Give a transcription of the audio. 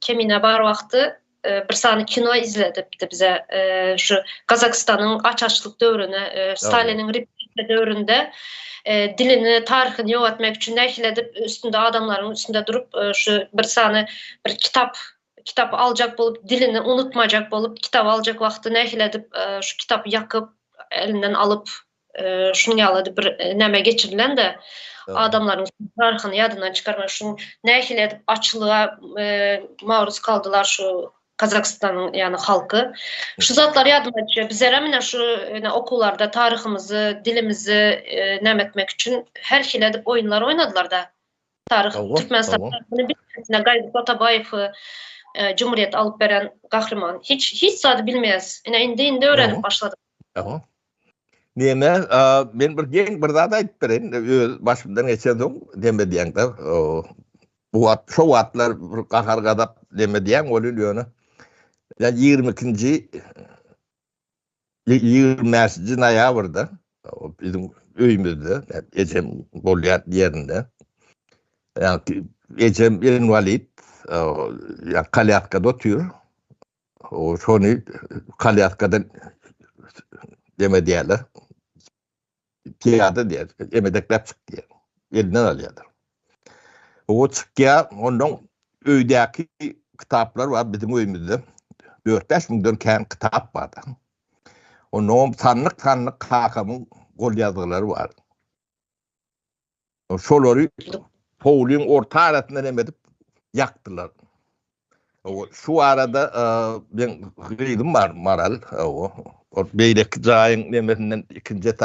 Kemine bar wagty bir sany kino izledipdi bize. Şu Kazakistan'ın açaçlyk döwrüne, Stalin'in repressiya döwründe dilini, taryhyny ýogatmak üçin näşiledip üstünde adamlaryň üstünde durup şu bir sany bir kitap aljak bolup, dilini unutmajak bolup, kitap aljak wagty näşiledip şu kitapy ýakyp, elinden alıp şunu ýalady bir näme geçirilen de adamlaryň taryhyny ýadyndan çykarmak üçin näşiledip açlyğa maruz kaldylar şu Kazakstanyň ýani halky. Şu zatlar ýadyma düşýär. Bizler mine şu okullarda taryhymyzy, dilimizi nämetmek üçin her şeýle edip oýunlar oýnadylar da. Taryh Türkmenistan taryhyny bilmesine Gaýdy Atabaýew Cumhuriyet alıp beren gahrman hiç zady bilmeýäs. Indi öğrenip başlady. Neme, men bir geň bir zat aýdyp beren, başymdan geçen soň demediýäň da. Şu wagtlar bir gahar gadap demediýäň bolýar. Yani 20 noyabrda bizim öýümizde, Ecem bolýar ýerinde. Yani Ecem invalid, yani kalyatkada otur. O şonu kalyatkadan demediýärler. Piyada diýer, emedekler çykdy. Elinden alýarlar. O çykýa, ondan öýdäki kitaplar var bizim öýümizde. 4-5 miňden kän kitap bardy. Onun tanlyk hakamyň gol ýazgylary bar. Şolary Powlyň orta arasyndan emedip ýakdylar. Şu arada ben gydym var maral. O beýleki jaýyň nemesinden ikinji